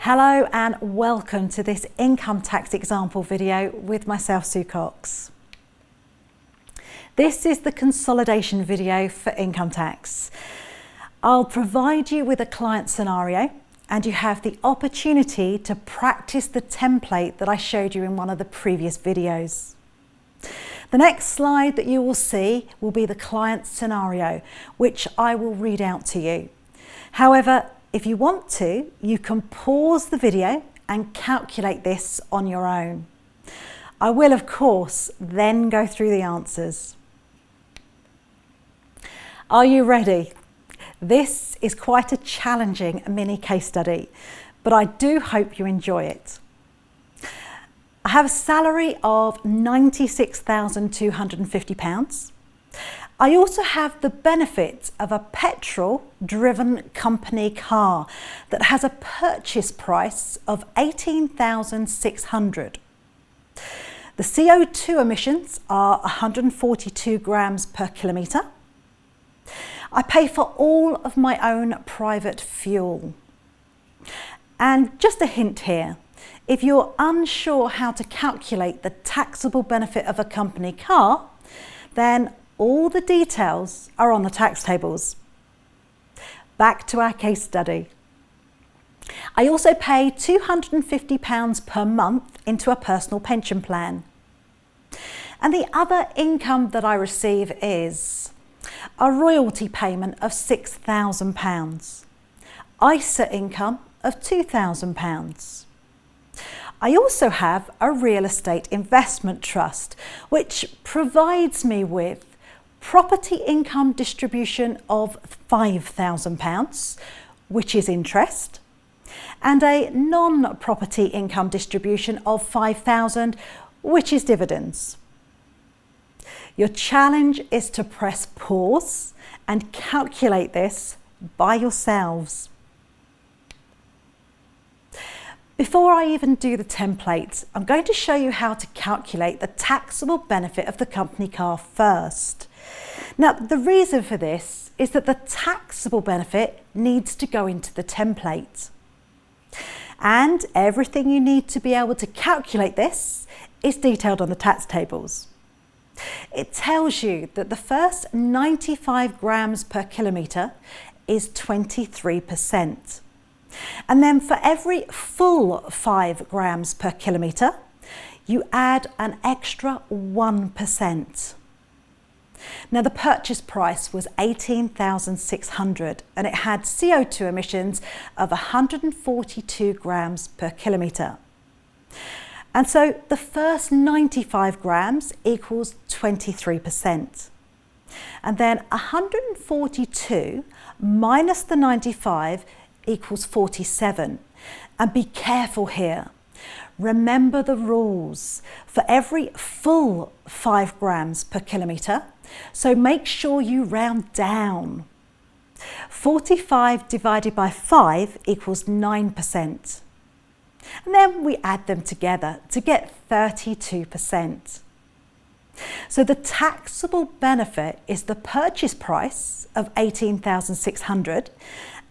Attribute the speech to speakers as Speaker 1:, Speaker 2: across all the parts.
Speaker 1: Hello and welcome to this income tax example video with myself, Sue Cox. This is the consolidation video for income tax. I'll provide you with a client scenario and you have the opportunity to practice the template that I showed you in one of the previous videos. The next slide that you will see will be the client scenario, which I will read out to you. However, if you want to, you can pause the video and calculate this on your own. I will, of course, then go through the answers. Are you ready? This is quite a challenging mini case study, but I do hope you enjoy it. I have a salary of £96,250. I also have the benefit of a petrol-driven company car that has a purchase price of £18,600. The CO2 emissions are 142 grams per kilometre. I pay for all of my own private fuel. And just a hint here, if you're unsure how to calculate the taxable benefit of a company car, then all the details are on the tax tables. Back to our case study. I also pay £250 per month into a personal pension plan. And the other income that I receive is a royalty payment of £6,000, ISA income of £2,000. I also have a real estate investment trust, which provides me with property income distribution of £5,000, which is interest, and a non-property income distribution of £5,000, which is dividends. Your challenge is to press pause and calculate this by yourselves. Before I even do the template, I'm going to show you how to calculate the taxable benefit of the company car first. Now, the reason for this is that the taxable benefit needs to go into the template. And everything you need to be able to calculate this is detailed on the tax tables. It tells you that the first 95 grams per kilometre is 23%. And then for every full 5 grams per kilometre, you add an extra 1%. Now the purchase price was £18,600 and it had CO2 emissions of 142 grams per kilometre. And so the first 95 grams equals 23%. And then 142 minus the 95 equals 47. And be careful here. Remember the rules for every full 5 grams per kilometre, so make sure you round down. 45 divided by 5 equals 9%. And then we add them together to get 32%. So the taxable benefit is the purchase price of £18,600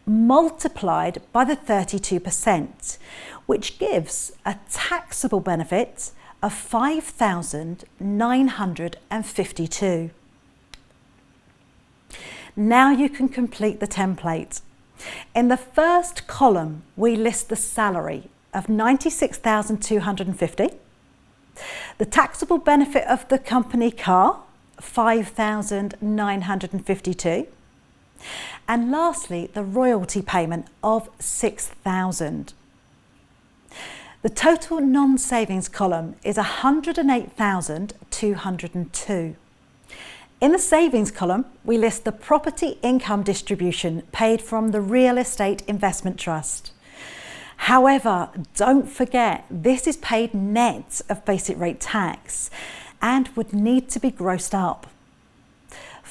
Speaker 1: multiplied by the 32%, which gives a taxable benefit of £5,952. Now you can complete the template. In the first column, we list the salary of £96,250, the taxable benefit of the company car, £5,952, and lastly, the royalty payment of £6,000. The total non-savings column is £108,202. In the savings column, we list the property income distribution paid from the real estate investment trust. However, don't forget, this is paid net of basic rate tax and would need to be grossed up.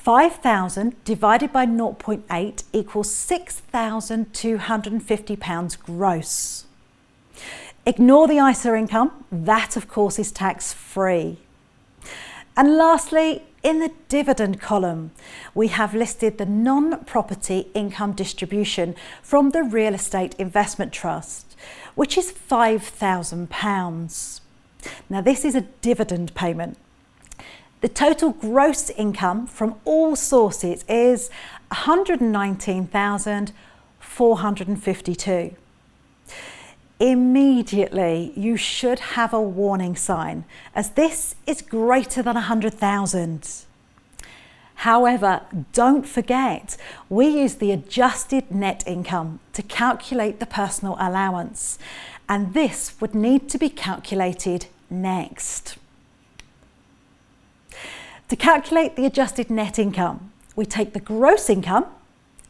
Speaker 1: 5,000 divided by 0.8 equals £6,250 gross. Ignore the ISA income, that of course is tax-free. And lastly, in the dividend column, we have listed the non-property income distribution from the Real Estate Investment Trust, which is £5,000. Now this is a dividend payment. The total gross income from all sources is £119,452. Immediately, you should have a warning sign, as this is greater than 100,000. However, don't forget, we use the adjusted net income to calculate the personal allowance, and this would need to be calculated next. To calculate the adjusted net income, we take the gross income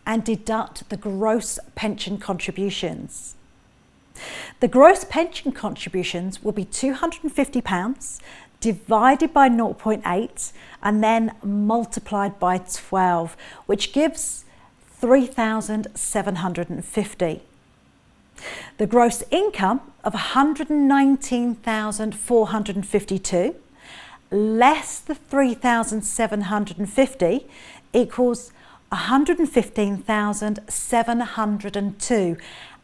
Speaker 1: and deduct the gross pension contributions. The gross pension contributions will be £250 divided by 0.8 and then multiplied by 12, which gives £3,750. The gross income of £119,452 less the £3,750 equals £115,702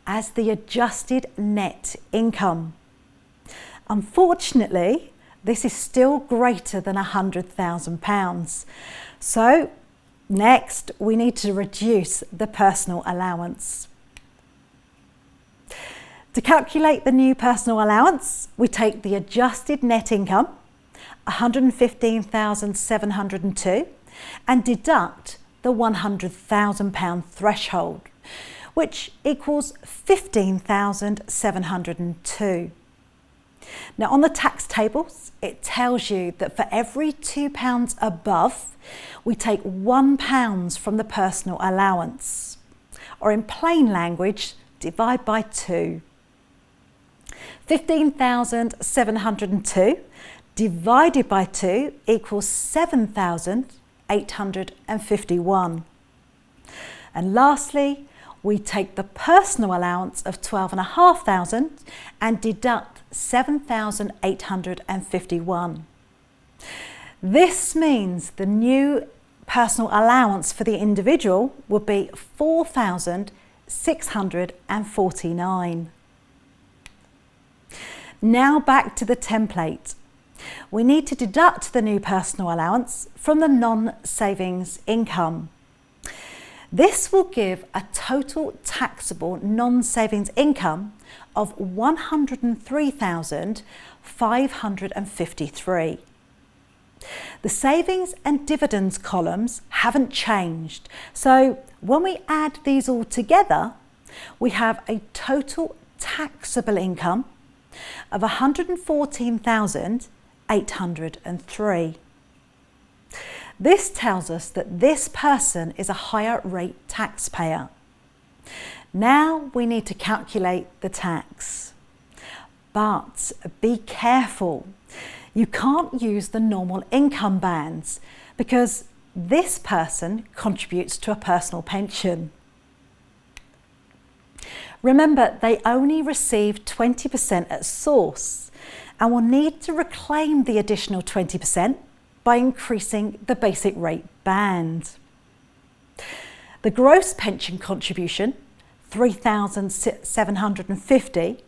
Speaker 1: as the adjusted net income. Unfortunately, this is still greater than £100,000. So next, we need to reduce the personal allowance. To calculate the new personal allowance, we take the adjusted net income, £115,702, and deduct the £100,000 threshold, which equals £15,702. Now on the tax tables, it tells you that for every £2 above, we take £1 from the personal allowance, or in plain language, divide by 2. 15,702 divided by 2 equals 7,851. And lastly, we take the personal allowance of 12,500 and deduct 7,851. This means the new personal allowance for the individual would be 4,649. Now back to the template. We need to deduct the new personal allowance from the non-savings income. This will give a total taxable non-savings income of £103,553. The savings and dividends columns haven't changed, so when we add these all together, we have a total taxable income of £114,803. This tells us that this person is a higher rate taxpayer. Now we need to calculate the tax. But be careful. You can't use the normal income bands because this person contributes to a personal pension. Remember, they only receive 20% at source and will need to reclaim the additional 20% by increasing the basic rate band. The gross pension contribution, £3,750,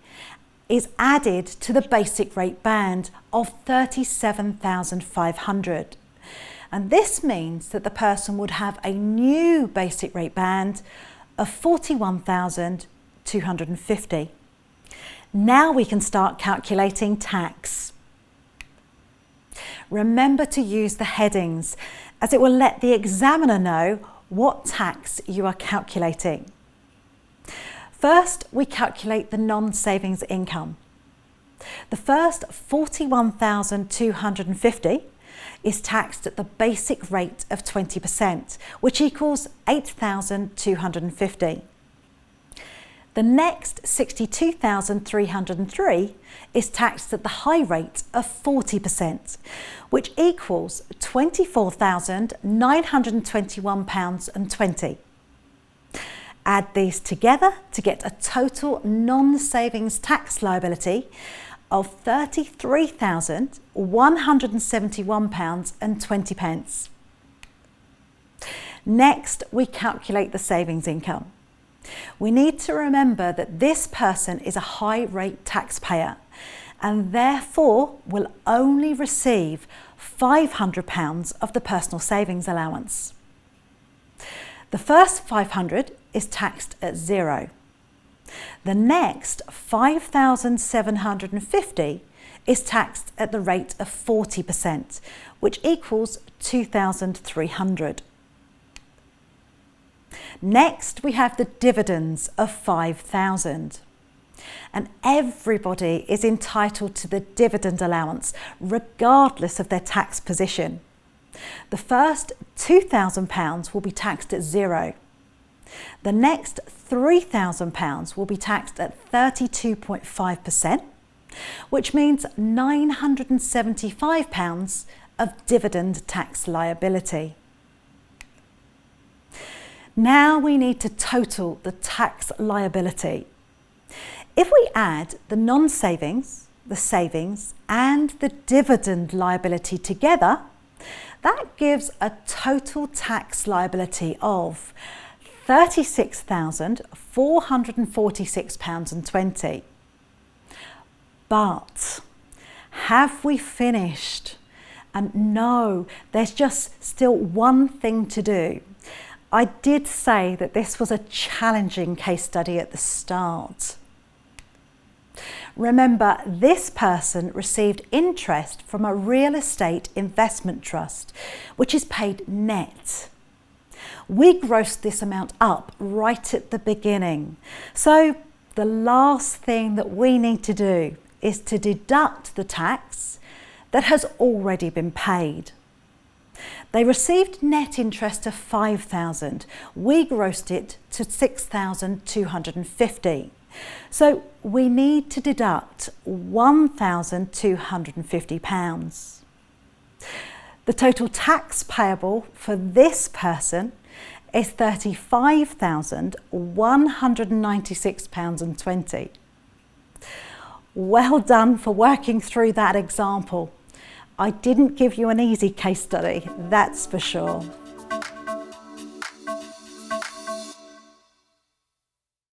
Speaker 1: is added to the basic rate band of £37,500. And this means that the person would have a new basic rate band of £41,250. Now we can start calculating tax. Remember to use the headings, as it will let the examiner know what tax you are calculating. First, we calculate the non-savings income. The first £41,250 is taxed at the basic rate of 20%, which equals £8,250. The next £62,303 is taxed at the high rate of 40%, which equals £24,921.20. Add these together to get a total non-savings tax liability of £33,171.20. Next, we calculate the savings income. We need to remember that this person is a high rate taxpayer and therefore will only receive £500 of the personal savings allowance. The first £500 is taxed at 0. The next £5,750 is taxed at the rate of 40%, which equals £2,300. Next, we have the dividends of £5,000. And everybody is entitled to the dividend allowance, regardless of their tax position. The first £2,000 will be taxed at 0. The next £3,000 will be taxed at 32.5%, which means £975 of dividend tax liability. Now we need to total the tax liability. If we add the non-savings, the savings and the dividend liability together, that gives a total tax liability of £36,446.20. But have we finished? And no, there's just still one thing to do. I did say that this was a challenging case study at the start. Remember, this person received interest from a real estate investment trust, which is paid net. We grossed this amount up right at the beginning. So the last thing that we need to do is to deduct the tax that has already been paid. They received net interest of £5,000. We grossed it to £6,250. So we need to deduct £1,250. The total tax payable for this person is £35,196.20. Well done for working through that example. I didn't give you an easy case study, that's for sure.